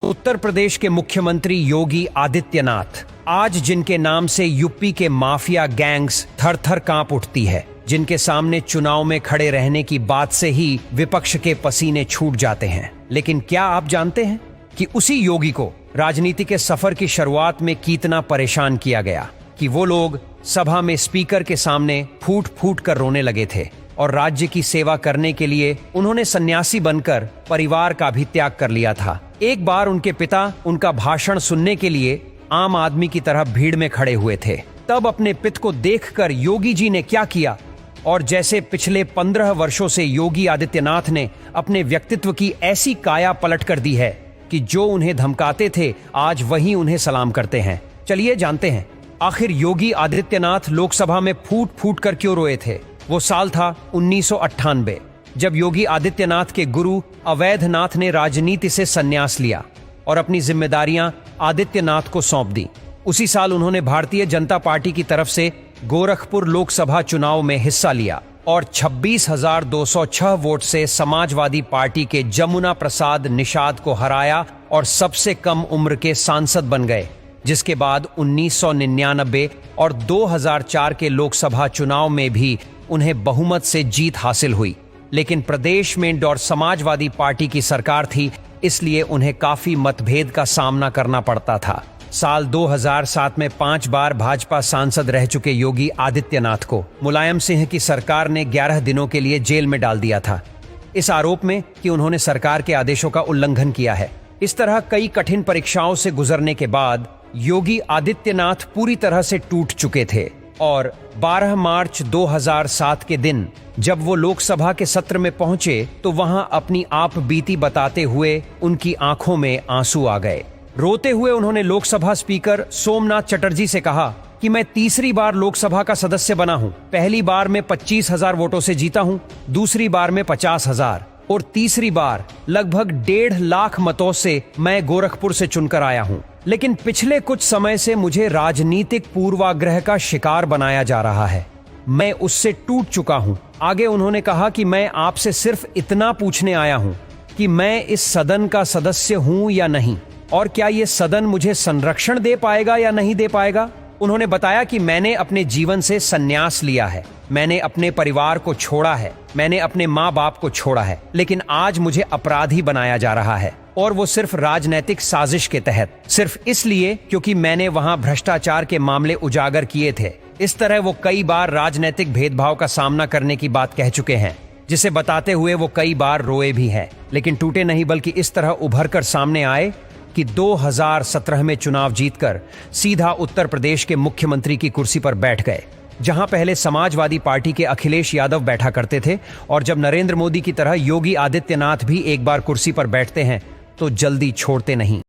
उत्तर प्रदेश के मुख्यमंत्री योगी आदित्यनाथ, आज जिनके नाम से यूपी के माफिया गैंग्स थर थर कांप उठती है, जिनके सामने चुनाव में खड़े रहने की बात से ही विपक्ष के पसीने छूट जाते हैं। लेकिन क्या आप जानते हैं कि उसी योगी को राजनीति के सफर की शुरुआत में कितना परेशान किया गया कि वो लोग सभा में स्पीकर के सामने फूट फूट कर रोने लगे थे और राज्य की सेवा करने के लिए उन्होंने सन्यासी बनकर परिवार का भी त्याग कर लिया था। एक बार उनके पिता उनका भाषण सुनने के लिए आम आदमी की तरह भीड़ में खड़े हुए थे। तब अपने पिता को देखकर योगी जी ने क्या किया, और जैसे पिछले 15 वर्षों से योगी आदित्यनाथ ने अपने व्यक्तित्व की ऐसी काया पलट कर दी है कि जो उन्हें धमकाते थे आज वही उन्हें सलाम करते हैं। चलिए जानते हैं आखिर योगी आदित्यनाथ लोकसभा में फूट फूट कर क्यों रोए थे। वो साल था 1998, जब योगी आदित्यनाथ के गुरु अवैधनाथ ने राजनीति से संन्यास लिया और अपनी जिम्मेदारियां आदित्यनाथ को सौंप दी। उसी साल उन्होंने भारतीय जनता पार्टी की तरफ से गोरखपुर लोकसभा चुनाव में हिस्सा लिया और 26,206 वोट से समाजवादी पार्टी के जमुना प्रसाद निषाद को हराया और सबसे कम उम्र के सांसद बन गए। जिसके बाद 1999 और 2004 के लोकसभा चुनाव में भी उन्हें बहुमत से जीत हासिल हुई। लेकिन प्रदेश में और समाजवादी पार्टी की सरकार थी, इसलिए उन्हें काफी मतभेद का सामना करना पड़ता था। साल 2007 में 5 बार भाजपा सांसद रह चुके योगी आदित्यनाथ को मुलायम सिंह की सरकार ने 11 दिनों के लिए जेल में डाल दिया था, इस आरोप में कि उन्होंने सरकार के आदेशों का उल्लंघन किया है। इस तरह कई कठिन परीक्षाओं से गुजरने के बाद योगी आदित्यनाथ पूरी तरह से टूट चुके थे और 12 मार्च 2007 के दिन जब वो लोकसभा के सत्र में पहुंचे तो वहां अपनी आप बीती बताते हुए उनकी आंखों में आंसू आ गए। रोते हुए उन्होंने लोकसभा स्पीकर सोमनाथ चटर्जी से कहा कि मैं तीसरी बार लोकसभा का सदस्य बना हूं। पहली बार में 25,000 वोटों से जीता हूं, दूसरी बार में 50,000 और तीसरी बार लगभग 1.5 लाख मतों से मैं गोरखपुर से चुनकर आया हूं। लेकिन पिछले कुछ समय से मुझे राजनीतिक पूर्वाग्रह का शिकार बनाया जा रहा है। मैं उससे टूट चुका हूं। आगे उन्होंने कहा कि मैं आपसे सिर्फ इतना पूछने आया हूं कि मैं इस सदन का सदस्य हूं या नहीं, और क्या ये सदन मुझे संरक्षण दे पाएगा या नहीं दे पाएगा। उन्होंने बताया कि मैंने अपने जीवन से संन्यास लिया है, मैंने अपने परिवार को छोड़ा है, मैंने अपने माँ बाप को छोड़ा है, लेकिन आज मुझे अपराधी बनाया जा रहा है, और वो सिर्फ राजनीतिक साजिश के तहत, सिर्फ इसलिए क्योंकि मैंने वहां भ्रष्टाचार के मामले उजागर किए थे। इस तरह वो कई बार राजनीतिक भेदभाव का सामना करने की बात कह चुके हैं, जिसे बताते हुए वो कई बार रोए भी हैं, लेकिन टूटे नहीं, बल्कि इस तरह उभर कर सामने आए कि 2017 में चुनाव जीतकर सीधा उत्तर प्रदेश के मुख्यमंत्री की कुर्सी पर बैठ गए, जहां पहले समाजवादी पार्टी के अखिलेश यादव बैठा करते थे। और जब नरेंद्र मोदी की तरह योगी आदित्यनाथ भी एक बार कुर्सी पर बैठते हैं तो जल्दी छोड़ते नहीं।